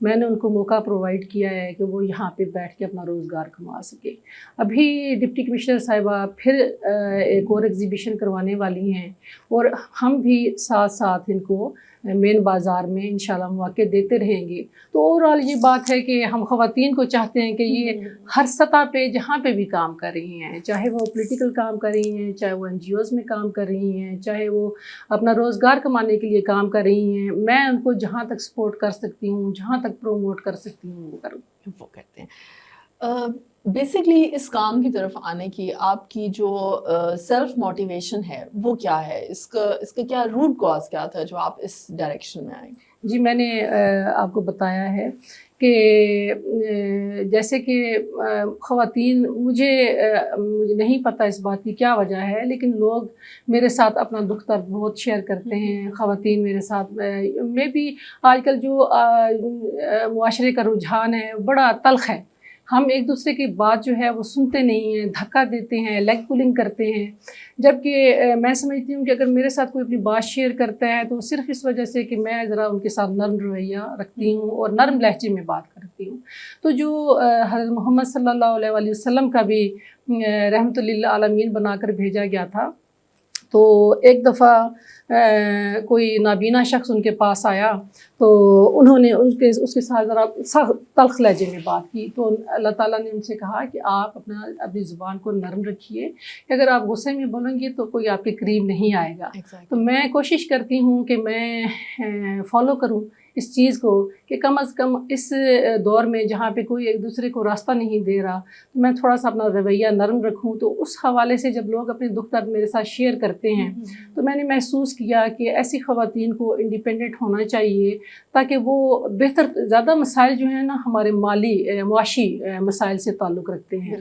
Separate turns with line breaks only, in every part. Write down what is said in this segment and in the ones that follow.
میں نے ان کو موقع پرووائڈ کیا ہے کہ وہ یہاں پہ بیٹھ کے اپنا روزگار کما سکے. ابھی ڈپٹی کمشنر صاحبہ پھر ایک اور ایگزیبیشن کروانے والی ہیں اور ہم بھی ساتھ ساتھ ان کو مین بازار میں انشاءاللہ مواقع دیتے رہیں گے. تو اوورآل یہ بات ہے کہ ہم خواتین کو چاہتے ہیں کہ یہ ہر سطح پہ جہاں پہ بھی کام کر رہی ہیں, چاہے وہ پولیٹیکل کام کر رہی ہیں, چاہے وہ NGOs میں کام کر رہی ہیں, چاہے وہ اپنا روزگار کمانے کے لیے کام کر رہی ہیں, میں ان کو جہاں تک سپورٹ کر سکتی ہوں, جہاں تک پروموٹ کر سکتی ہوں وہ کروں.
وہ کرتے ہیں. بیسکلی اس کام کی طرف آنے کی آپ کی جو سیلف موٹیویشن ہے وہ کیا ہے, اس کا کیا روٹ کاز کیا تھا جو آپ اس ڈائریکشن میں آئیں؟
جی, میں نے آپ کو بتایا ہے کہ جیسے کہ خواتین مجھے نہیں پتہ اس بات کی کیا وجہ ہے, لیکن لوگ میرے ساتھ اپنا دکھ درد بہت شیئر کرتے ہیں. خواتین میرے ساتھ میں بھی آج کل جو معاشرے کا رجحان ہے بڑا تلخ ہے. ہم ایک دوسرے کی بات جو ہے وہ سنتے نہیں ہیں, دھکا دیتے ہیں, لیگ پولنگ کرتے ہیں. جبکہ میں سمجھتی ہوں کہ اگر میرے ساتھ کوئی اپنی بات شیئر کرتا ہے تو صرف اس وجہ سے کہ میں ذرا ان کے ساتھ نرم رویہ رکھتی ہوں اور نرم لہجے میں بات کرتی ہوں. تو جو حضرت محمد صلی اللہ علیہ وآلہ وسلم کا بھی رحمت للعالمین بنا کر بھیجا گیا تھا, تو ایک دفعہ کوئی نابینا شخص ان کے پاس آیا تو انہوں نے اس کے ساتھ ذرا سخت تلخ لہجے میں بات کی. تو اللہ تعالیٰ نے ان سے کہا کہ آپ اپنی زبان کو نرم رکھیے, کہ اگر آپ غصے میں بولیں گے تو کوئی آپ کے قریب نہیں آئے گا. تو میں کوشش کرتی ہوں کہ میں فالو کروں اس چیز کو کہ کم از کم اس دور میں جہاں پہ کوئی ایک دوسرے کو راستہ نہیں دے رہا, تو میں تھوڑا سا اپنا رویہ نرم رکھوں. تو اس حوالے سے جب لوگ اپنے دکھ درد میرے ساتھ شیئر کرتے ہیں تو میں نے محسوس کیا کہ ایسی خواتین کو انڈیپینڈنٹ ہونا چاہیے تاکہ وہ بہتر, زیادہ مسائل جو ہیں نا ہمارے مالی معاشی مسائل سے تعلق رکھتے ہیں.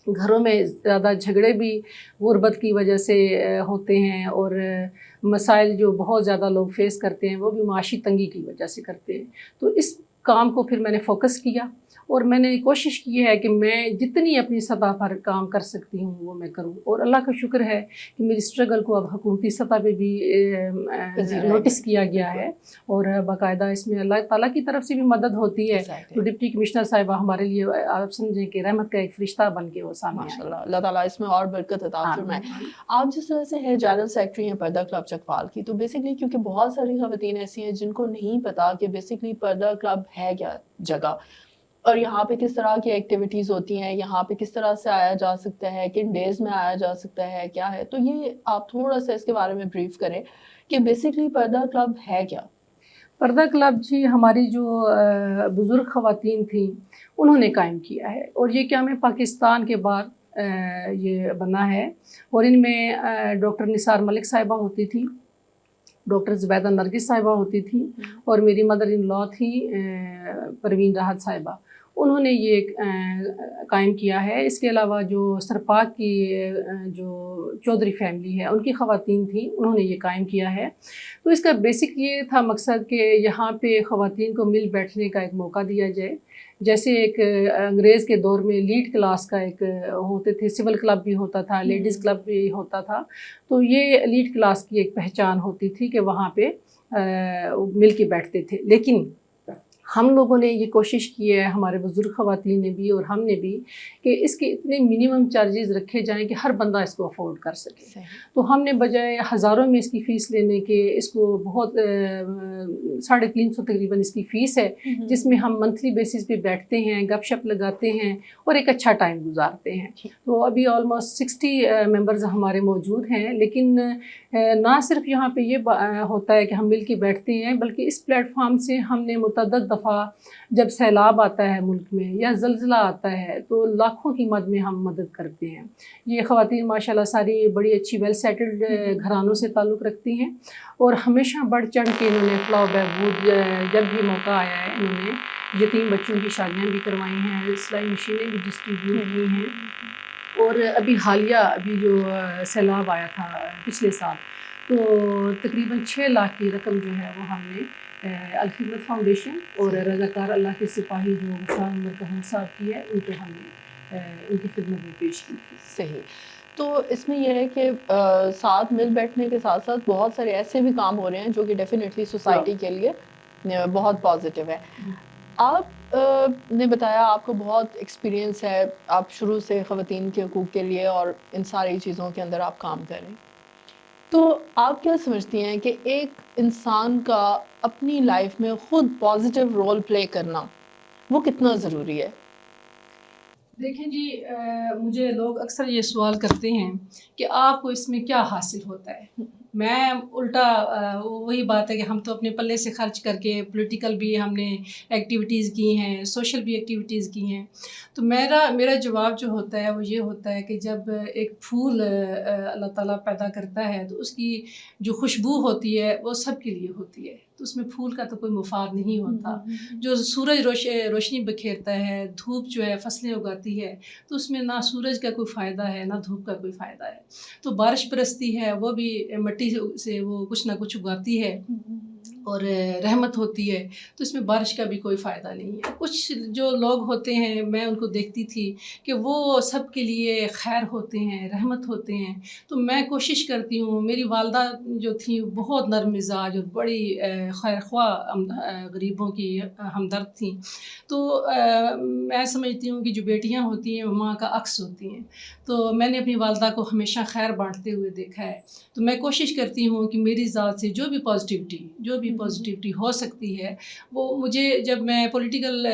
گھروں میں زیادہ جھگڑے بھی غربت کی وجہ سے ہوتے ہیں, اور مسائل جو بہت زیادہ لوگ فیس کرتے ہیں وہ بھی معاشی تنگی کی وجہ سے کرتے ہیں. تو اس کام کو پھر میں نے فوکس کیا اور میں نے کوشش کی ہے کہ میں جتنی اپنی سطح پر کام کر سکتی ہوں وہ میں کروں. اور اللہ کا شکر ہے کہ میری اسٹرگل کو اب حکومتی سطح پہ بھی نوٹس کیا گیا ہے, اور باقاعدہ اس میں اللہ تعالیٰ کی طرف سے بھی مدد ہوتی ہے. تو ڈپٹی کمشنر صاحبہ ہمارے لیے آپ سمجھیں کہ رحمت کا ایک فرشتہ بن کے وہ سامنے آئے.
ماشاءاللہ, اللہ تعالیٰ اس میں اور برکت عطا فرمائے. آپ جس طرح سے ہے جنرل سیکرٹری ہیں پردہ کلب چکوال کی, تو بیسکلی کیونکہ بہت ساری خواتین ایسی ہیں جن کو نہیں پتا کہ بیسکلی پردہ کلب ہے کیا جگہ, اور یہاں پہ کس طرح کی ایکٹیویٹیز ہوتی ہیں, یہاں پہ کس طرح سے آیا جا سکتا ہے, کن ڈیز میں آیا جا سکتا ہے, کیا ہے. تو یہ آپ تھوڑا سا اس کے بارے میں بریف کریں کہ بیسکلی پردہ کلب ہے کیا.
پردہ کلب جی ہماری جو بزرگ خواتین تھیں انہوں نے قائم کیا ہے, اور یہ کیا میں پاکستان کے بعد یہ بنا ہے. اور ان میں ڈاکٹر نثار ملک صاحبہ ہوتی تھی, ڈاکٹر زبیدہ نرگس صاحبہ ہوتی تھی, اور میری مدر ان لا تھی پروین راحت صاحبہ. انہوں نے یہ قائم کیا ہے. اس کے علاوہ جو سرپاک کی جو چودھری فیملی ہے ان کی خواتین تھیں, انہوں نے یہ قائم کیا ہے. تو اس کا بیسک یہ تھا مقصد کہ یہاں پہ خواتین کو مل بیٹھنے کا ایک موقع دیا جائے. جیسے ایک انگریز کے دور میں لیڈ کلاس کا ایک ہوتے تھے, سول کلب بھی ہوتا تھا, لیڈیز کلب بھی ہوتا تھا. تو یہ لیڈ کلاس کی ایک پہچان ہوتی تھی کہ وہاں پہ مل کے بیٹھتے تھے. لیکن ہم لوگوں نے یہ کوشش کی ہے, ہمارے بزرگ خواتین نے بھی اور ہم نے بھی, کہ اس کے اتنے منیمم چارجز رکھے جائیں کہ ہر بندہ اس کو افورڈ کر سکے. تو ہم نے بجائے ہزاروں میں اس کی فیس لینے کے, اس کو بہت 350 تقریباً اس کی فیس ہے, جس میں ہم منتھلی بیسس پہ بیٹھتے ہیں, گپ شپ لگاتے ہیں اور ایک اچھا ٹائم گزارتے ہیں. تو ابھی آلموسٹ 60 ممبرز ہمارے موجود ہیں. لیکن نہ صرف یہاں پہ یہ ہوتا ہے کہ ہم مل کے بیٹھتے ہیں, بلکہ اس پلیٹ فارم سے ہم نے متعدد دفعہ جب سیلاب آتا ہے ملک میں یا زلزلہ آتا ہے تو لاکھوں کی مد میں ہم مدد کرتے ہیں. یہ خواتین ماشاءاللہ ساری بڑی اچھی ویل سیٹلڈ گھرانوں سے تعلق رکھتی ہیں, اور ہمیشہ بڑھ چڑھ کے انہوں نے فلاح و بہبود جب بھی موقع آیا ہے انہوں نے یتیم بچوں کی شادیاں بھی کروائی ہیں, سلائی مشینیں بھی ڈسٹریبیوٹ کی ہیں. اور ابھی حالیہ جو سیلاب آیا تھا پچھلے سال, تو تقریباً 6 لاکھ کی رقم جو ہے وہ ہم نے الخدمت فاؤنڈیشن اور رضاکار اللہ کے سپاہی جو غفران مرتہم صاحب کی ہے ان کو ہم نے ان کی خدمت میں پیش کی تھی.
صحیح. تو اس میں یہ ہے کہ ساتھ مل بیٹھنے کے ساتھ ساتھ بہت سارے ایسے بھی کام ہو رہے ہیں جو کہ ڈیفینیٹلی سوسائٹی کے لیے بہت پازیٹیو ہے. آپ نے بتایا آپ کو بہت ایکسپیرینس ہے, آپ شروع سے خواتین کے حقوق کے لیے اور ان ساری چیزوں کے اندر آپ کام کر رہے ہیں, تو آپ کیا سمجھتی ہیں کہ ایک انسان کا اپنی لائف میں خود پازیٹیو رول پلے کرنا وہ کتنا ضروری ہے؟
دیکھیں جی, مجھے لوگ اکثر یہ سوال کرتے ہیں کہ آپ کو اس میں کیا حاصل ہوتا ہے. میں الٹا وہی بات ہے کہ ہم تو اپنے پلے سے خرچ کر کے پولیٹیکل بھی ہم نے ایکٹیویٹیز کی ہیں, سوشل بھی ایکٹیویٹیز کی ہیں. تو میرا جواب جو ہوتا ہے وہ یہ ہوتا ہے کہ جب ایک پھول اللہ تعالیٰ پیدا کرتا ہے تو اس کی جو خوشبو ہوتی ہے وہ سب کے لیے ہوتی ہے, تو اس میں پھول کا تو کوئی مفاد نہیں ہوتا. جو سورج روشنی بکھیرتا ہے, دھوپ جو ہے فصلیں اگاتی ہے, تو اس میں نہ سورج کا کوئی فائدہ ہے نہ دھوپ کا کوئی فائدہ ہے. تو بارش برستی ہے, وہ بھی مٹی سے وہ کچھ نہ کچھ اگاتی ہے اور رحمت ہوتی ہے, تو اس میں بارش کا بھی کوئی فائدہ نہیں ہے. کچھ جو لوگ ہوتے ہیں میں ان کو دیکھتی تھی کہ وہ سب کے لیے خیر ہوتے ہیں, رحمت ہوتے ہیں. تو میں کوشش کرتی ہوں, میری والدہ جو تھیں بہت نرم مزاج اور بڑی خیر خواہ غریبوں کی ہمدرد تھیں. تو میں سمجھتی ہوں کہ جو بیٹیاں ہوتی ہیں وہ ماں کا عکس ہوتی ہیں. تو میں نے اپنی والدہ کو ہمیشہ خیر بانٹتے ہوئے دیکھا ہے. تو میں کوشش کرتی ہوں کہ میری ذات سے جو بھی پازیٹیوٹی ہو سکتی ہے وہ مجھے, جب میں پولیٹیکل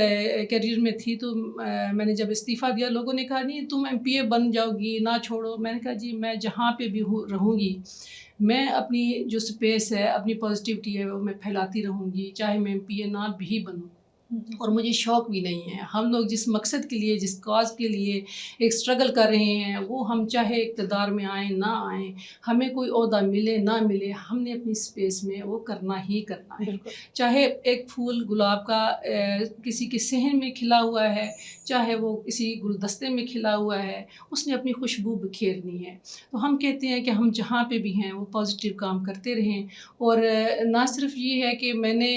کیریئر میں تھی تو میں نے جب استعفیٰ دیا, لوگوں نے کہا نہیں تم MP بن جاؤ گی, نہ چھوڑو. میں نے کہا جی میں جہاں پہ بھی رہوں گی میں اپنی جو سپیس ہے, اپنی پازیٹیوٹی ہے وہ میں پھیلاتی رہوں گی, چاہے میں MP نہ بھی بنوں. اور مجھے شوق بھی نہیں ہے. ہم لوگ جس مقصد کے لیے, جس کاز کے لیے ایک اسٹرگل کر رہے ہیں, وہ ہم چاہے اقتدار میں آئیں نہ آئیں, ہمیں کوئی عہدہ ملے نہ ملے, ہم نے اپنی اسپیس میں وہ کرنا ہی کرنا ہے. چاہے ایک پھول گلاب کا کسی کے صحن میں کھلا ہوا ہے, چاہے وہ کسی گلدستے میں کھلا ہوا ہے, اس نے اپنی خوشبو بکھیرنی ہے. تو ہم کہتے ہیں کہ ہم جہاں پہ بھی ہیں وہ پازیٹیو کام کرتے رہیں. اور نہ صرف یہ ہے کہ میں نے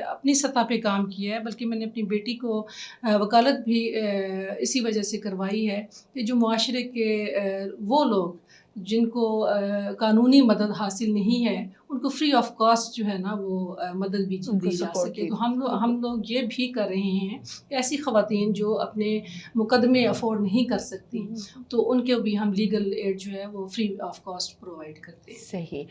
اپنی سطح پہ کام کیا ہے, بلکہ میں نے اپنی بیٹی کو وکالت بھی اسی وجہ سے کروائی ہے کہ جو معاشرے کے وہ لوگ جن کو قانونی مدد حاصل نہیں ہے ان کو فری آف کاسٹ جو ہے نا وہ مدد بھی دی جا سکے. تو ہم لوگ یہ بھی کر رہے ہیں کہ ایسی خواتین جو اپنے مقدمے افورڈ نہیں کر سکتی تو ان کے بھی ہم لیگل ایڈ جو ہے وہ فری آف کاسٹ پرووائڈ کرتے ہیں.
صحیح,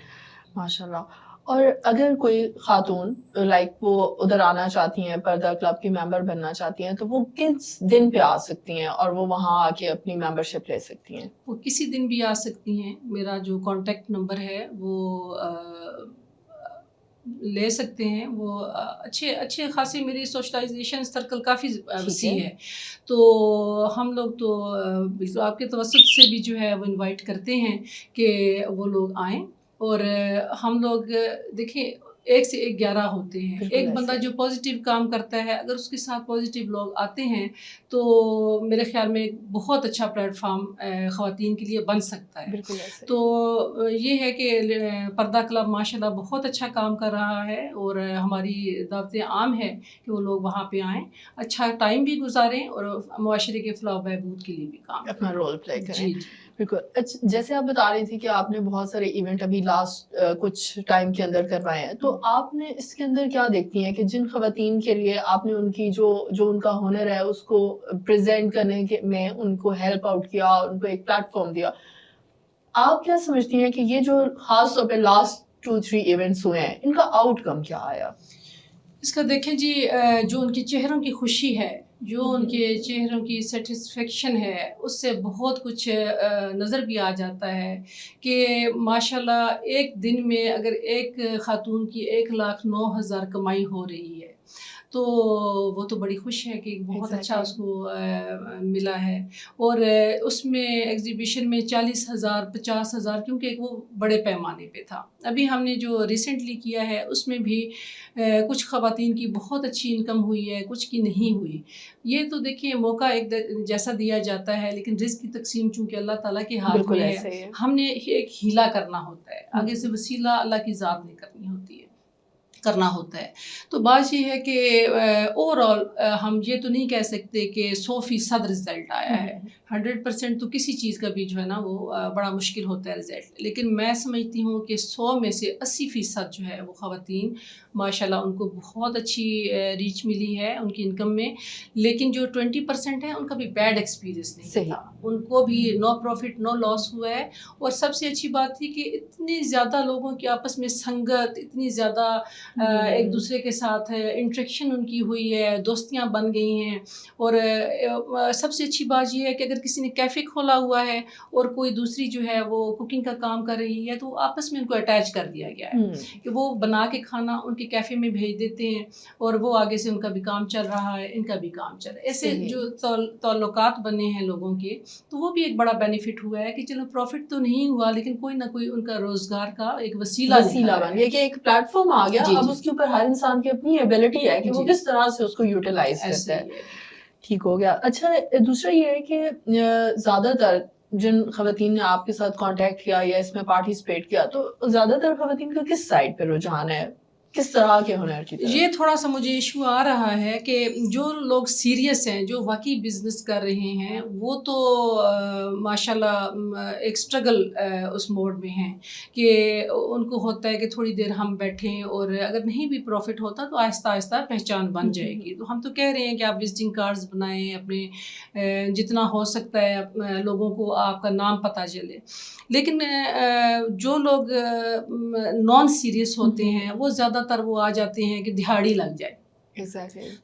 ماشاء اللہ. اور اگر کوئی خاتون لائک وہ ادھر آنا چاہتی ہیں, پردہ کلب کی ممبر بننا چاہتی ہیں, تو وہ کس دن پہ آ سکتی ہیں اور وہ وہاں آ کے اپنی ممبرشپ لے سکتی ہیں؟
وہ کسی دن بھی آ سکتی ہیں. میرا جو کانٹیکٹ نمبر ہے وہ لے سکتے ہیں. وہ اچھے خاصی میری سوشلائزیشن سرکل کافی وسیع ہے. تو ہم لوگ تو بالکل آپ کے توسط سے بھی جو ہے وہ انوائٹ کرتے ہیں کہ وہ لوگ آئیں. اور ہم لوگ دیکھیں 1 سے 1 11 ہوتے ہیں. ایک بندہ جو پازیٹیو کام کرتا ہے, اگر اس کے ساتھ پازیٹیو لوگ آتے ہیں تو میرے خیال میں ایک بہت اچھا پلیٹ فارم خواتین کے لیے بن سکتا ہے. تو یہ ہے کہ پردہ کلب ماشاءاللہ بہت اچھا کام کر رہا ہے اور ہماری دعوت عام ہے کہ وہ لوگ وہاں پہ آئیں, اچھا ٹائم بھی گزاریں اور معاشرے کے فلاح و بہبود کے لیے بھی کام
اپنا رول پلے کریں.
جی
بالکل. جیسے آپ بتا رہی تھی کہ آپ نے بہت سارے ایونٹ ابھی لاسٹ کچھ ٹائم کے اندر کروائے ہیں, تو آپ نے اس کے اندر کیا دیکھتی ہیں کہ جن خواتین کے لیے آپ نے ان کی جو ان کا ہنر ہے اس کو پریزنٹ کرنے میں ان کو ہیلپ آؤٹ کیا, ان کو ایک پلیٹ فارم دیا, آپ کیا سمجھتی ہیں کہ یہ جو خاص طور پہ لاسٹ 2-3 ایونٹس ہوئے ہیں ان کا آؤٹ کم کیا آیا؟
اس کا دیکھیں جی, جو ان کے چہروں کی خوشی ہے, جو ان کے چہروں کی سیٹسفیکشن ہے, اس سے بہت کچھ نظر بھی آ جاتا ہے کہ ماشاءاللہ ایک دن میں اگر ایک خاتون کی 1,09,000 کمائی ہو رہی ہے تو وہ تو بڑی خوش ہے کہ بہت اچھا اس کو ملا ہے. اور اس میں ایگزیبیشن میں 40,000 50,000, کیونکہ وہ بڑے پیمانے پہ تھا. ابھی ہم نے جو ریسنٹلی کیا ہے اس میں بھی کچھ خواتین کی بہت اچھی انکم ہوئی ہے, کچھ کی نہیں ہوئی. یہ تو دیکھیے موقع ایک جیسا دیا جاتا ہے, لیکن رزق کی تقسیم چونکہ اللہ تعالیٰ کے ہاتھ میں ہے, ہم نے ایک ہیلا کرنا ہوتا ہے, آگے سے وسیلہ اللہ کی ذات نے کرنا ہوتا ہے. تو بات یہ ہے کہ اوور آل ہم یہ تو نہیں کہہ سکتے کہ 100% رزلٹ آیا ہے, 100% تو کسی چیز کا بھی جو ہے نا وہ بڑا مشکل ہوتا ہے رزلٹ، لیکن میں سمجھتی ہوں کہ 100 میں سے 80% جو ہے وہ خواتین ماشاءاللہ ان کو بہت اچھی ریچ ملی ہے ان کی انکم میں، لیکن جو 20% ہے ان کا بھی بیڈ ایکسپیرینس نہیں تھا، ان کو بھی نو پروفٹ نو لاس ہوا ہے۔ اور سب سے اچھی بات تھی کہ اتنی زیادہ لوگوں کی آپس میں سنگت، اتنی زیادہ ایک دوسرے کے ساتھ انٹریکشن ان کی ہوئی ہے، دوستیاں بن گئی ہیں۔ اور سب سے اچھی بات یہ ہے کہ اگر کسی نے کیفے کھولا ہوا ہے اور کوئی دوسری جو ہے وہ کوکنگ کا کام کر رہی ہے تو آپس میں ان کو اٹیچ کر دیا گیا ہے کہ وہ بنا کے کھانا ان کے کیفے میں بھیج دیتے ہیں اور وہ آگے سے ان کا بھی کام چل رہا ہے، ان کا بھی کام چل رہا ہے۔ ایسے جو تعلقات بنے ہیں لوگوں کے تو وہ بھی ایک بڑا بینیفٹ ہوا ہے کہ چلو پروفٹ تو نہیں ہوا لیکن کوئی نہ کوئی ان کا روزگار کا ایک وسیلہ
بن گیا، کہ ایک پلیٹ فارم آ گیا۔ اب اس کے اوپر ہر انسان کی اپنی ایبلٹی ہے کہ وہ کس طرح سے اس کو یوٹیلائز کرتا ہے۔ ٹھیک ہو گیا۔ اچھا دوسرا یہ ہے کہ زیادہ تر جن خواتین نے آپ کے ساتھ کانٹیکٹ کیا یا اس میں پارٹیسپیٹ کیا تو زیادہ تر خواتین کا کس سائڈ پہ رجحان ہے، کس طرح کے ہنر کی طرف؟
یہ تھوڑا سا مجھے ایشو آ رہا ہے کہ جو لوگ سیریس ہیں، جو واقعی بزنس کر رہے ہیں، وہ تو ماشاءاللہ ایک سٹرگل اس موڈ میں ہیں کہ ان کو ہوتا ہے کہ تھوڑی دیر ہم بیٹھیں اور اگر نہیں بھی پروفٹ ہوتا تو آہستہ آہستہ پہچان بن جائے گی۔ تو ہم تو کہہ رہے ہیں کہ آپ وزٹنگ کارڈز بنائیں، اپنے جتنا ہو سکتا ہے لوگوں کو آپ کا نام پتہ چلے، لیکن جو لوگ نان سیریس ہوتے ہیں وہ زیادہ تر وہ آ جاتے ہیں کہ دہاڑی لگ جائے،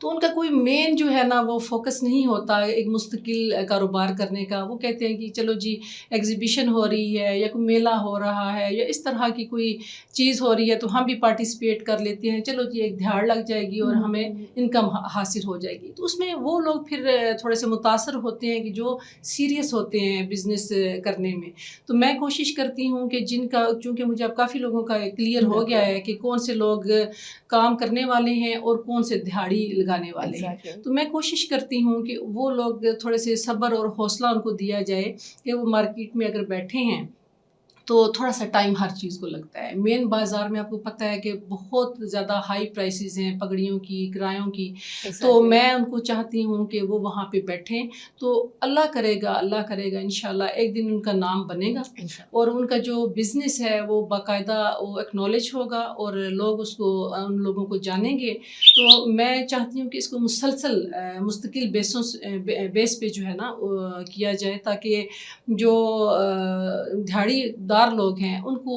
تو ان کا کوئی مین جو ہے نا وہ فوکس نہیں ہوتا ایک مستقل کاروبار کرنے کا۔ وہ کہتے ہیں کہ چلو جی ایگزیبیشن ہو رہی ہے یا کوئی میلہ ہو رہا ہے یا اس طرح کی کوئی چیز ہو رہی ہے تو ہم بھی پارٹیسپیٹ کر لیتے ہیں، چلو جی ایک دہاڑ لگ جائے گی اور ہمیں انکم حاصل ہو جائے گی۔ تو اس میں وہ لوگ پھر تھوڑے سے متاثر ہوتے ہیں کہ جو سیریس ہوتے ہیں بزنس کرنے میں۔ تو میں کوشش کرتی ہوں کہ جن کا، چونکہ مجھے اب کافی لوگوں کا کلیئر ہو گیا ہے کہ کون سے لوگ کام کرنے والے ہیں اور کون سے دہاڑی لگانے والے ہیں، تو میں کوشش کرتی ہوں کہ وہ لوگ تھوڑے سے صبر اور حوصلہ ان کو دیا جائے کہ وہ مارکیٹ میں اگر بیٹھے ہیں تو تھوڑا سا ٹائم ہر چیز کو لگتا ہے۔ مین بازار میں آپ کو پتہ ہے کہ بہت زیادہ ہائی پرائسز ہیں پگڑیوں کی، کرایوں کی، تو میں ان کو چاہتی ہوں کہ وہ وہاں پہ بیٹھیں، تو اللہ کرے گا انشاءاللہ ایک دن ان کا نام بنے گا اور ان کا جو بزنس ہے وہ باقاعدہ وہ ایکنالج ہوگا اور لوگ اس کو، ان لوگوں کو جانیں گے۔ تو میں چاہتی ہوں کہ اس کو مسلسل مستقل بیس پہ جو ہے نا کیا جائے تاکہ جو دھاڑی دار لوگ ہیں ان کو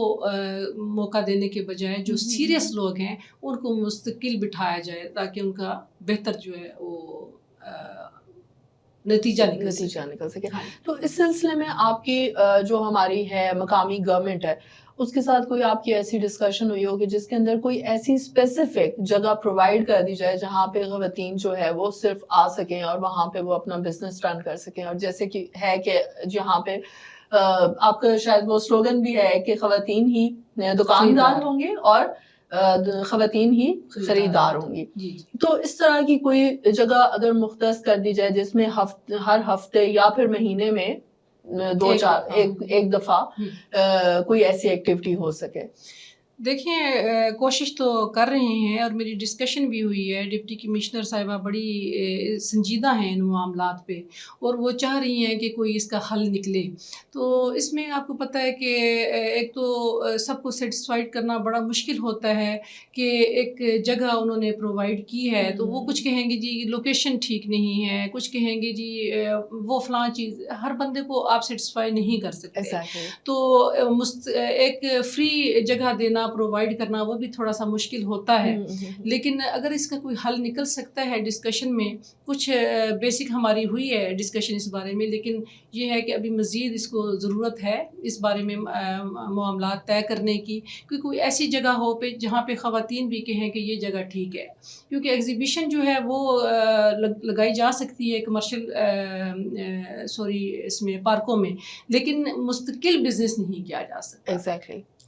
موقع دینے کے بجائے جو سیریس لوگ ہیں ان کو مستقل بٹھایا جائے تاکہ ان کا بہتر جو ہے وہ نتیجہ نکل سکے۔
تو اس سلسلے میں آپ کی جو ہماری ہے مقامی گورنمنٹ ہے اس کے ساتھ کوئی آپ کی ایسی ڈسکشن ہوئی ہوگی جس کے اندر کوئی ایسی اسپیسیفک جگہ پرووائڈ کر دی جائے جہاں پہ خواتین جو ہے وہ صرف آ سکیں اور وہاں پہ وہ اپنا بزنس رن کر سکیں، اور جیسے کہ ہے کہ جہاں پہ آپ کا شاید وہ سلوگن بھی ہے کہ خواتین ہی دکاندار ہوں گے اور خواتین ہی خریدار ہوں گی، تو اس طرح کی کوئی جگہ اگر مختص کر دی جائے جس میں ہر ہفتے یا پھر مہینے میں ایک دفعہ کوئی ایسی ایکٹیویٹی ہو سکے۔
دیکھیں کوشش تو کر رہے ہیں اور میری ڈسکشن بھی ہوئی ہے، ڈپٹی کمشنر صاحبہ بڑی سنجیدہ ہیں ان معاملات پہ اور وہ چاہ رہی ہیں کہ کوئی اس کا حل نکلے۔ تو اس میں آپ کو پتہ ہے کہ ایک تو سب کو سیٹسفائیڈ کرنا بڑا مشکل ہوتا ہے کہ ایک جگہ انہوں نے پرووائڈ کی ہے تو وہ کچھ کہیں گے جی لوکیشن ٹھیک نہیں ہے، کچھ کہیں گے جی وہ فلاں چیز، ہر بندے کو آپ سیٹسفائی نہیں کر سکتے۔ تو ایک فری جگہ دینا، پرووائڈ کرنا وہ بھی تھوڑا سا مشکل ہوتا ہے، لیکن اگر اس کا کوئی حل نکل سکتا ہے ڈسکشن میں، کچھ بیسک ہماری ہوئی ہے ڈسکشن اس بارے میں، لیکن یہ ہے کہ ابھی مزید اس کو ضرورت ہے اس بارے میں معاملات طے کرنے کی، کہ کوئی ایسی جگہ ہو پہ جہاں پہ خواتین بھی کہیں کہ یہ جگہ ٹھیک ہے، کیونکہ ایگزیبیشن جو ہے وہ لگائی جا سکتی ہے کمرشل اس میں پارکوں میں، لیکن مستقل بزنس نہیں کیا جا سکتا۔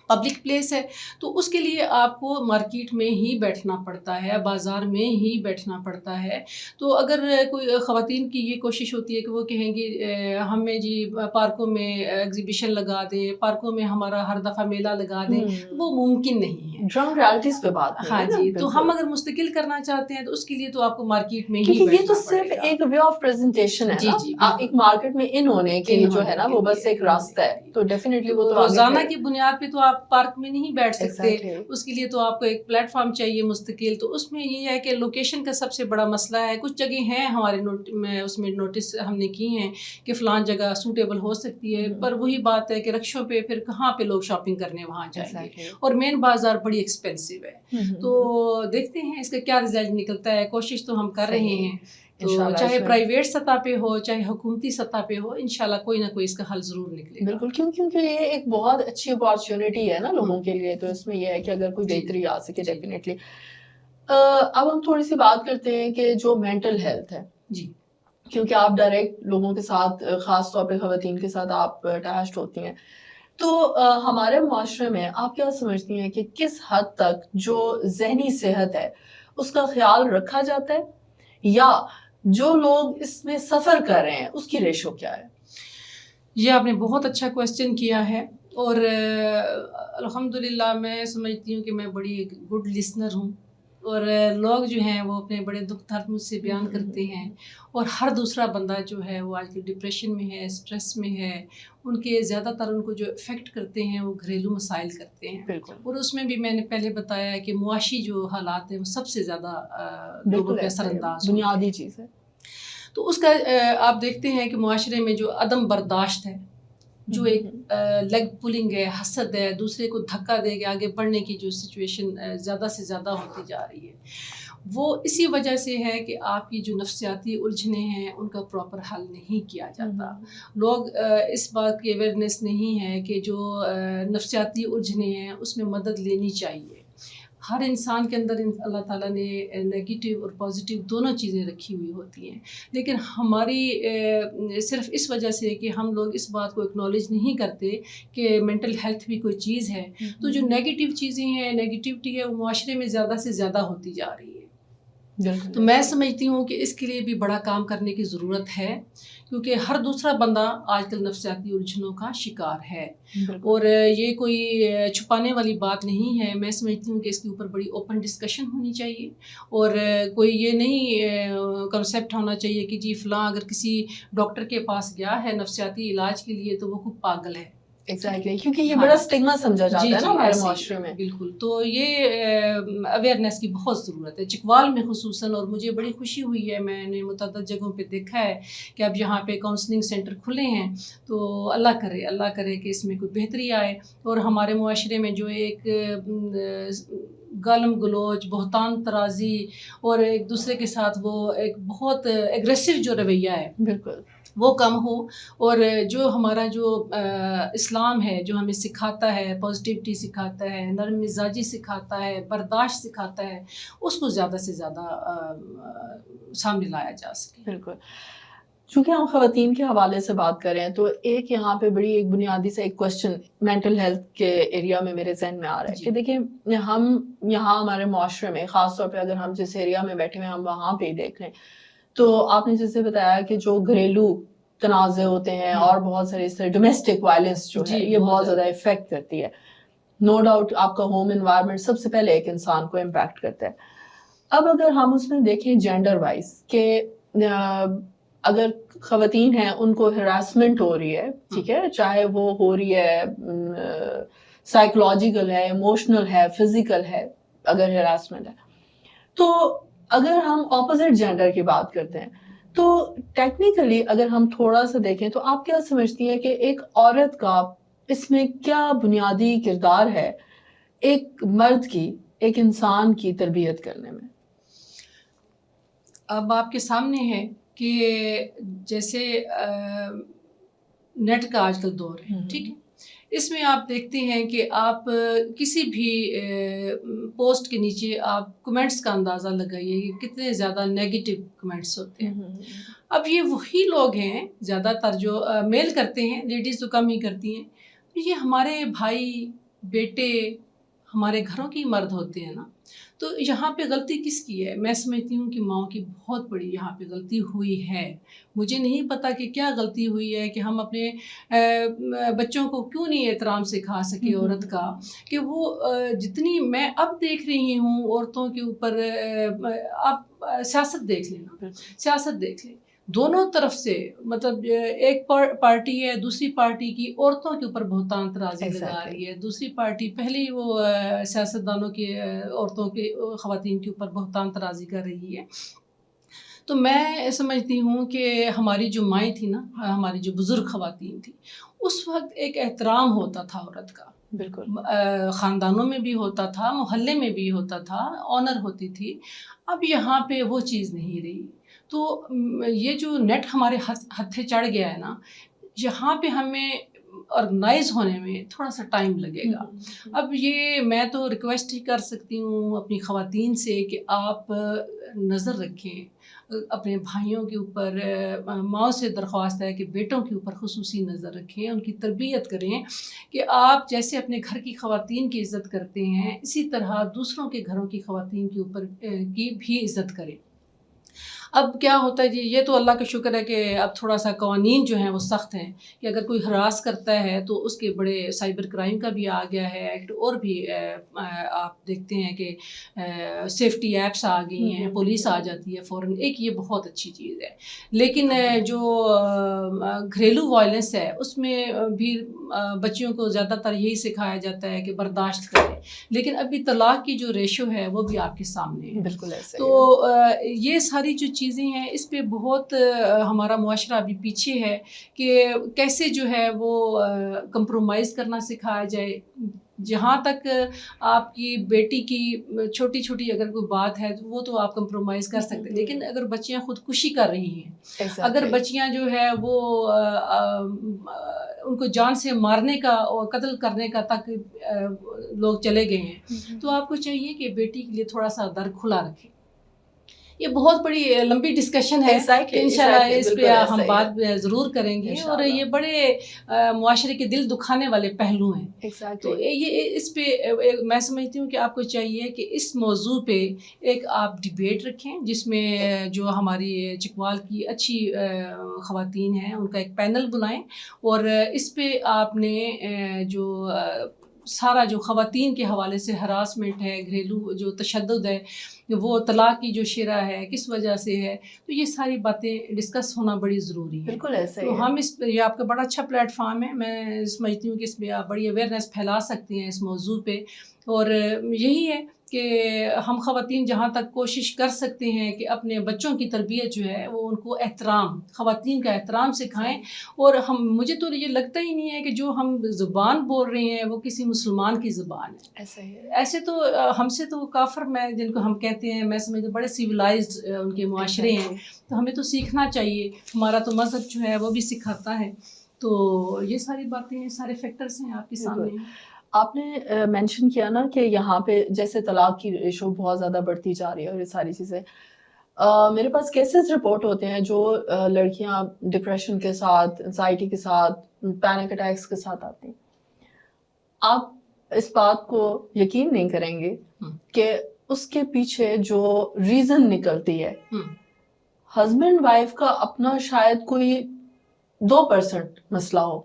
پبلک پلیس ہے تو اس کے لیے آپ کو مارکیٹ میں ہی بیٹھنا پڑتا ہے، بازار میں ہی بیٹھنا پڑتا ہے. تو اگر کوئی خواتین کی یہ کوشش ہوتی ہے کہ وہ کہیں گے ہمیں جی پارکوں میں ایگزیبیشن لگا دیں، پارکوں میں ہمارا ہر دفعہ میلہ لگا دیں، وہ ممکن نہیں ہے.
گراؤنڈ ریالٹیز پہ بات نہیں
ہاں
ہے نا.
جی، تو ہم اگر مستقل کرنا چاہتے ہیں تو اس کے لیے تو آپ کو مارکیٹ میں ہی
کیونکہ یہ تو
بیٹھنا
صرف
پڑے گا.
ایک وے آف پریزنٹیشن ہے
جی
نا.
جی
آپ ایک مارکیٹ میں ان ہونے کی جو ہے نا وہ بس ایک راستہ ہے. تو ڈیفینیٹلی وہ تو
روزانہ کی بنیاد پہ تو آپ پارک میں نہیں بیٹھ سکتے.
Exactly.
اس کے لیے تو آپ کو ایک پلیٹ فارم چاہیے مستقل. تو اس میں یہ ہے کہ لوکیشن کا سب سے بڑا مسئلہ ہے. کچھ جگہ ہیں ہمارے اس میں نوٹس ہم نے کی ہیں کہ فلان جگہ سوٹیبل ہو سکتی ہے، پر وہی بات ہے کہ رکشوں پہ پھر کہاں پہ لوگ شاپنگ کرنے وہاں جائیں گے، اور مین بازار بڑی ایکسپینسو ہے. تو دیکھتے ہیں اس کا کیا رزلٹ نکلتا ہے. کوشش تو ہم کر رہے ہیں، تو چاہے پرائیویٹ سطح پہ ہو چاہے حکومتی سطح پہ ہو، انشاءاللہ کوئی نہ کوئی اس کا حل ضرور نکلے گا.
بالکل، کیونکہ یہ ایک بہت اچھی اپارچونیٹی ہے نا لوگوں کے لیے. تو اس میں یہ ہے کہ اگر کوئی بہتری آ سکے ڈیفینیٹلی. اب ہم تھوڑی سی بات کرتے ہیں کہ جو مینٹل ہیلتھ ہے،
جی،
کیونکہ آپ ڈائریکٹ لوگوں کے ساتھ، خاص طور پہ خواتین کے ساتھ آپ اٹیچڈ ہوتی ہیں، تو ہمارے معاشرے میں آپ کیا سمجھتی ہیں کہ کس حد تک جو ذہنی صحت ہے اس کا خیال رکھا جاتا ہے، یا جو لوگ اس میں سفر کر رہے ہیں اس کی ریشو کیا ہے؟
یہ آپ نے بہت اچھا کویسچن کیا ہے، اور الحمدللہ میں سمجھتی ہوں کہ میں بڑی گڈ لسنر ہوں، اور لوگ جو ہیں وہ اپنے بڑے دکھ درد مجھ سے بیان کرتے ہیں، اور ہر دوسرا بندہ جو ہے وہ آج کل ڈپریشن میں ہے، اسٹریس میں ہے. ان کے زیادہ تر ان کو جو افیکٹ کرتے ہیں وہ گھریلو مسائل کرتے ہیں.
بالکل.
اور اس میں بھی میں نے پہلے بتایا ہے کہ معاشی جو حالات ہیں وہ سب سے زیادہ لوگوں پہ اثر انداز
بنیادی چیز ہے.
تو اس کا آپ دیکھتے ہیں کہ معاشرے میں جو عدم برداشت ہے، جو ایک لیگ پولنگ ہے، حسد ہے، دوسرے کو دھکا دے کے آگے بڑھنے کی جو سچویشن زیادہ سے زیادہ ہوتی جا رہی ہے، وہ اسی وجہ سے ہے کہ آپ کی جو نفسیاتی الجھنیں ہیں ان کا پراپر حل نہیں کیا جاتا. لوگ اس بات کی اویئرنیس نہیں ہے کہ جو نفسیاتی الجھنیں ہیں اس میں مدد لینی چاہیے. ہر انسان کے اندر اللہ تعالیٰ نے نیگیٹو اور پازیٹیو دونوں چیزیں رکھی ہوئی ہوتی ہیں، لیکن ہماری صرف اس وجہ سے کہ ہم لوگ اس بات کو اکنالج نہیں کرتے کہ مینٹل ہیلتھ بھی کوئی چیز ہے. تو جو نیگیٹو چیزیں ہیں، نیگیٹیوٹی ہے، وہ معاشرے میں زیادہ سے زیادہ ہوتی جا رہی ہے. تو میں سمجھتی ہوں کہ اس کے لیے بھی بڑا کام کرنے کی ضرورت ہے، کیونکہ ہر دوسرا بندہ آج کل نفسیاتی الجھنوں کا شکار ہے. اور یہ کوئی چھپانے والی بات نہیں ہے. میں سمجھتی ہوں کہ اس کے اوپر بڑی اوپن ڈسکشن ہونی چاہیے، اور کوئی یہ نہیں کنسیپٹ ہونا چاہیے کہ جی فلاں اگر کسی ڈاکٹر کے پاس گیا ہے نفسیاتی علاج کے لیے تو وہ خوب پاگل ہے.
ایگزیکٹلی، کیونکہ یہ بڑا اسٹگما سمجھا جاتا ہے نا ہمارے معاشرے میں.
بالکل. تو یہ اویئرنیس کی بہت ضرورت ہے، چکوال میں خصوصاً. اور مجھے بڑی خوشی ہوئی ہے، میں نے متعدد جگہوں پہ دیکھا ہے کہ اب یہاں پہ کاؤنسلنگ سینٹر کھلے ہیں. تو اللہ کرے کہ اس میں کوئی بہتری آئے، اور ہمارے معاشرے میں جو ایک گالم گلوچ، بہتان ترازی، اور ایک دوسرے کے ساتھ وہ ایک بہت ایگریسو جو رویہ ہے،
بالکل
وہ کم ہو. اور جو ہمارا جو اسلام ہے جو ہمیں سکھاتا ہے، پازیٹیوٹی سکھاتا ہے، نرم مزاجی سکھاتا ہے، برداشت سکھاتا ہے، اس کو زیادہ سے زیادہ سامنے لایا جا سکے.
بالکل. چونکہ ہم خواتین کے حوالے سے بات کر رہے ہیں، تو ایک یہاں پہ بڑی ایک بنیادی سے ایک کوشچن مینٹل ہیلتھ کے ایریا میں میرے ذہن میں آ رہا ہے کہ دیکھیں ہم یہاں ہمارے معاشرے میں خاص طور پہ اگر ہم جس ایریا میں بیٹھے ہوئے ہم وہاں پہ ہی دیکھ لیں، تو آپ نے جیسے بتایا کہ جو گھریلو تنازع ہوتے ہیں اور بہت سارے اس طرح ڈومیسٹک وائلنس جو ہے یہ بہت زیادہ افیکٹ کرتی ہے. نو ڈاؤٹ آپ کا ہوم انوائرمنٹ سب سے پہلے ایک انسان کو امپیکٹ کرتا ہے. اب اگر ہم اس میں دیکھیں جینڈر وائز کہ اگر خواتین ہیں ان کو ہراسمنٹ ہو رہی ہے، ٹھیک ہے، چاہے وہ ہو رہی ہے سائیکولوجیکل ہے، ایموشنل ہے، فزیکل ہے، اگر ہراسمنٹ ہے، تو اگر ہم اپوزٹ جینڈر کی بات کرتے ہیں تو ٹیکنیکلی اگر ہم تھوڑا سا دیکھیں تو آپ کیا سمجھتی ہیں کہ ایک عورت کا اس میں کیا بنیادی کردار ہے ایک مرد کی ایک انسان کی تربیت کرنے میں؟
اب آپ کے سامنے ہے کہ جیسے نیٹ کا آج کل دور ہے، ٹھیک ہے، اس میں آپ دیکھتے ہیں کہ آپ کسی بھی پوسٹ کے نیچے آپ کمنٹس کا اندازہ لگائیے کہ کتنے زیادہ نیگیٹو کمنٹس ہوتے ہیں. اب یہ وہی لوگ ہیں زیادہ تر جو میل کرتے ہیں، لیڈیز تو کم ہی کرتی ہیں. یہ ہمارے بھائی
بیٹے ہمارے گھروں کے مرد ہوتے ہیں نا، تو یہاں پہ غلطی کس کی ہے؟ میں سمجھتی ہوں کہ ماؤں کی بہت بڑی یہاں پہ غلطی ہوئی ہے۔ مجھے نہیں پتا کہ کیا غلطی ہوئی ہے کہ ہم اپنے بچوں کو کیوں نہیں احترام سکھا سکے عورت کا، کہ وہ جتنی میں اب دیکھ رہی ہوں عورتوں کے اوپر، آپ سیاست دیکھ لیں نا، سیاست دیکھ لیں دونوں طرف سے، مطلب ایک پارٹی ہے دوسری پارٹی کی عورتوں کے اوپر بہتان طرازی لگا رہی ہے، دوسری پارٹی پہلے ہی وہ سیاستدانوں کے عورتوں کے خواتین کے اوپر بہتان طرازی کر رہی ہے۔ تو میں سمجھتی ہوں کہ ہماری جو مائیں تھی نا، ہماری جو بزرگ خواتین تھی، اس وقت ایک احترام ہوتا تھا عورت کا،
بالکل
خاندانوں میں بھی ہوتا تھا، محلے میں بھی ہوتا تھا، آنر ہوتی تھی۔ اب یہاں پہ وہ چیز نہیں رہی۔ تو یہ جو نیٹ ہمارے ہتھے چڑھ گیا ہے نا، یہاں پہ ہمیں آرگنائز ہونے میں تھوڑا سا ٹائم لگے گا۔ اب یہ میں تو ریکویسٹ ہی کر سکتی ہوں اپنی خواتین سے کہ آپ نظر رکھیں اپنے بھائیوں کے اوپر، ماؤں سے درخواست ہے کہ بیٹوں کے اوپر خصوصی نظر رکھیں، ان کی تربیت کریں کہ آپ جیسے اپنے گھر کی خواتین کی عزت کرتے ہیں، اسی طرح دوسروں کے گھروں کی خواتین کے اوپر کی بھی عزت کریں۔ اب کیا ہوتا ہے جی، یہ تو اللہ کا شکر ہے کہ اب تھوڑا سا قوانین جو ہیں وہ سخت ہیں کہ اگر کوئی ہراس کرتا ہے تو اس کے بڑے سائبر کرائم کا بھی آ گیا ہے ایکٹ، اور بھی آپ دیکھتے ہیں کہ سیفٹی ایپس آ گئی ہیں، پولیس آ جاتی ہے فوراً، ایک یہ بہت اچھی چیز ہے۔ لیکن جو گھریلو وائلنس ہے اس میں بھی بچیوں کو زیادہ تر یہی سکھایا جاتا ہے کہ برداشت کریں، لیکن ابھی طلاق کی جو ریشو ہے وہ بھی آپ کے سامنے ہے۔
بالکل ایسے
تو یہ ساری جو چیزیں ہیں اس پہ بہت ہمارا معاشرہ ابھی پیچھے ہے کہ کیسے جو ہے وہ کمپرومائز کرنا سکھایا جائے۔ جہاں تک آپ کی بیٹی کی چھوٹی چھوٹی اگر کوئی بات ہے وہ تو آپ کمپرومائز کر سکتے ہیں، لیکن اگر بچیاں خودکشی کر رہی ہیں، اگر بچیاں جو ہے وہ ان کو جان سے مارنے کا اور قتل کرنے کا تک لوگ چلے گئے ہیں، تو آپ کو چاہیے کہ بیٹی کے لیے تھوڑا سا در کھلا رکھیں۔ یہ بہت بڑی لمبی ڈسکشن ہے، انشاءاللہ اس پہ ہم بات ضرور کریں گے، اور یہ بڑے معاشرے کے دل دکھانے والے پہلو ہیں۔ تو یہ اس پہ میں سمجھتی ہوں کہ آپ کو چاہیے کہ اس موضوع پہ ایک آپ ڈیبیٹ رکھیں، جس میں جو ہماری چکوال کی اچھی خواتین ہیں ان کا ایک پینل بلائیں، اور اس پہ آپ نے جو سارا جو خواتین کے حوالے سے ہراسمنٹ ہے، گھریلو جو تشدد ہے، وہ طلاق کی جو شرح ہے کس وجہ سے ہے، تو یہ ساری باتیں ڈسکس ہونا بڑی ضروری ہے۔
بالکل ایسا ہی
تو
ہے۔
ہم اس پہ، یہ آپ کا بڑا اچھا پلیٹ فارم ہے، میں سمجھتی ہوں کہ اس پہ آپ بڑی اویئرنیس پھیلا سکتی ہیں اس موضوع پہ، اور یہی ہے کہ ہم خواتین جہاں تک کوشش کر سکتے ہیں کہ اپنے بچوں کی تربیت جو ہے وہ ان کو احترام، خواتین کا احترام سکھائیں، اور مجھے تو یہ لگتا ہی نہیں ہے کہ جو ہم زبان بول رہے ہیں وہ کسی مسلمان کی زبان ہے۔ ایسے تو ہم سے تو کافر، میں جن کو ہم کہتے ہیں، میں سمجھتی ہوں بڑے سیولائزڈ ان کے معاشرے ہیں، تو ہمیں تو سیکھنا چاہیے، ہمارا تو مذہب جو ہے وہ بھی سکھاتا ہے۔ تو یہ ساری باتیں، سارے فیکٹرز ہیں آپ کے سامنے۔
آپ نے مینشن کیا نا کہ یہاں پہ جیسے طلاق کی ریشو بہت زیادہ بڑھتی جا رہی ہے اور یہ ساری چیزیں، میرے پاس کیسز رپورٹ ہوتے ہیں جو لڑکیاں ڈپریشن کے ساتھ، انزائٹی کے ساتھ، پینک اٹیکس کے ساتھ آتی ہیں۔ آپ اس بات کو یقین نہیں کریں گے کہ اس کے پیچھے جو ریزن نکلتی ہے، ہسبینڈ وائف کا اپنا شاید کوئی 2% مسئلہ ہو،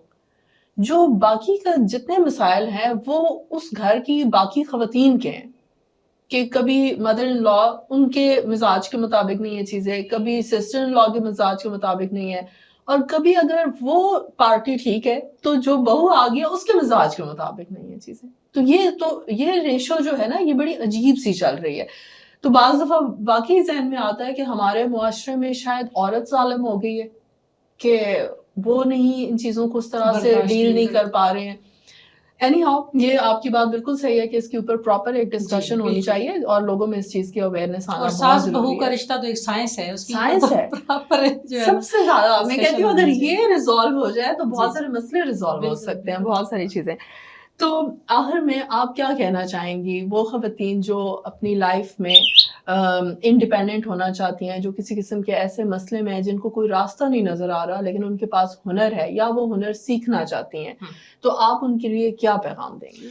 جو باقی کا جتنے مسائل ہیں وہ اس گھر کی باقی خواتین کے ہیں، کہ کبھی مدر ان لا ان کے مزاج کے مطابق نہیں ہے چیزیں، کبھی سسٹر ان لا کے مزاج کے مطابق نہیں ہے، اور کبھی اگر وہ پارٹی ٹھیک ہے تو جو بہو آ گیا اس کے مزاج کے مطابق نہیں ہے چیزیں۔ تو یہ ریشو جو ہے نا، یہ بڑی عجیب سی چل رہی ہے۔ تو بعض دفعہ واقعی ذہن میں آتا ہے کہ ہمارے معاشرے میں شاید عورت ظالم ہو گئی ہے کہ وہ نہیں ان چیزوں کو اس طرح سے ڈیل نہیں کر پا رہے ہیں۔ اینی ہاؤ، یہ آپ کی بات بالکل صحیح ہے کہ اس کے اوپر پراپر ایک ڈسکشن ہونی چاہیے اور لوگوں میں اس چیز کی اویئرنیس آنا بہت ضروری ہے۔ اور ساس بہو کا
رشتہ تو ایک سائنس ہے، اس کی
سائنس ہے سب سے زیادہ۔ میں کہتی ہوں اگر یہ ریزالو ہو جائے تو بہت سارے مسئلے ریزالو ہو سکتے ہیں، بہت ساری چیزیں۔ تو آخر میں آپ کیا کہنا چاہیں گی وہ خواتین جو اپنی لائف میں انڈیپینڈنٹ ہونا چاہتی ہیں، جو کسی قسم کے ایسے مسئلے میں ہیں جن کو کوئی راستہ نہیں نظر آ رہا لیکن ان کے پاس ہنر ہے یا وہ ہنر سیکھنا چاہتی ہیں، تو آپ ان کے لیے کیا پیغام دیں گے؟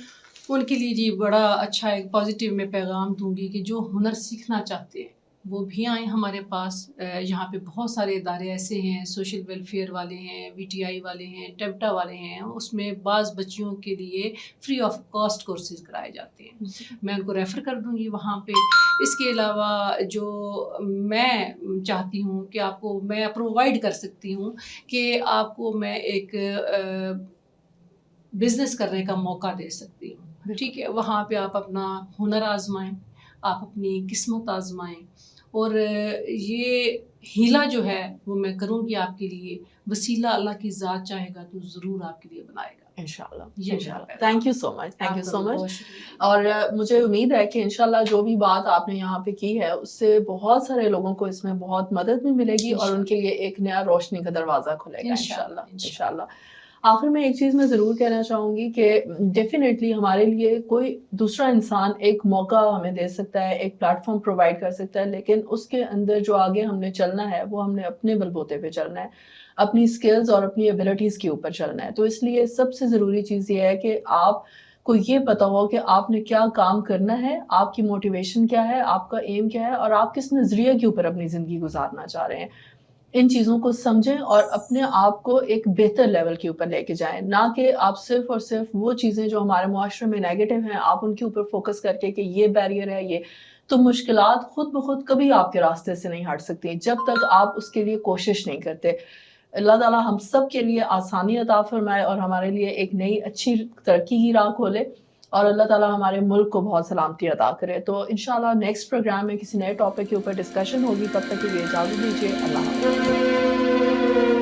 ان کے لیے جی بڑا اچھا ایک پازیٹیو میں پیغام دوں گی کہ جو ہنر سیکھنا چاہتے ہیں وہ بھی آئیں ہمارے پاس. یہاں پہ بہت سارے ادارے ایسے ہیں، سوشل ویلفیئر والے ہیں، VTI والے ہیں، ٹیپٹا والے ہیں. اس میں بعض بچیوں کے لیے فری آف کاسٹ کورسز کرائے جاتے ہیں. میں ان کو ریفر کر دوں گی وہاں پہ. اس کے علاوہ جو میں چاہتی ہوں کہ آپ کو میں پرووائڈ کر سکتی ہوں کہ آپ کو میں ایک بزنس کرنے کا موقع دے سکتی ہوں. ٹھیک ہے، وہاں پہ آپ اپنا ہنر آزمائیں، آپ اپنی قسمت آزمائیں، اور یہ ہیلا جو ہے وہ میں کروں گی آپ کے لیے. وسیلہ اللہ کی ذات چاہے گا تو ضرور آپ کے لیے بنائے گا
انشاءاللہ.
یہ
انشاءاللہ. Thank you so much, thank you so much.
بہت شکریہ.
اور مجھے امید ہے کہ انشاءاللہ جو بھی بات آپ نے یہاں پہ کی ہے اس سے بہت سارے لوگوں کو اس میں بہت مدد بھی ملے گی اور ان کے لیے ایک نیا روشنی کا دروازہ کھلے گا انشاءاللہ. انشاءاللہ. آخر میں ایک چیز میں ضرور کہنا چاہوں گی کہ ڈیفینیٹلی ہمارے لیے کوئی دوسرا انسان ایک موقع ہمیں دے سکتا ہے، ایک پلیٹ فارم پرووائڈ کر سکتا ہے، لیکن اس کے اندر جو آگے ہم نے چلنا ہے وہ ہم نے اپنے بلبوتے پہ چلنا ہے، اپنی اسکلز اور اپنی ایبلٹیز کے اوپر چلنا ہے. تو اس لیے سب سے ضروری چیز یہ ہے کہ آپ کو یہ پتا ہو کہ آپ نے کیا کام کرنا ہے، آپ کی موٹیویشن کیا ہے، آپ کا ایم کیا ہے، اور آپ کس نظریے کے اوپر اپنی زندگی گزارنا چاہ رہے ہیں. ان چیزوں کو سمجھیں اور اپنے آپ کو ایک بہتر لیول کے اوپر لے کے جائیں، نہ کہ آپ صرف اور صرف وہ چیزیں جو ہمارے معاشرے میں نیگیٹو ہیں آپ ان کے اوپر فوکس کر کے کہ یہ بیریئر ہے یہ. تو مشکلات خود بخود کبھی آپ کے راستے سے نہیں ہٹ سکتی جب تک آپ اس کے لیے کوشش نہیں کرتے. اللہ تعالیٰ ہم سب کے لیے آسانی عطا فرمائے اور ہمارے لیے ایک نئی اچھی ترقی کی راہ کھولے، اور اللہ تعالیٰ ہمارے ملک کو بہت سلامتی عطا کرے. تو انشاءاللہ نیکسٹ پروگرام میں کسی نئے ٹاپک کے اوپر ڈسکشن ہوگی. تب تک کے لیے اجازت دیجیے. اللہ حافظ.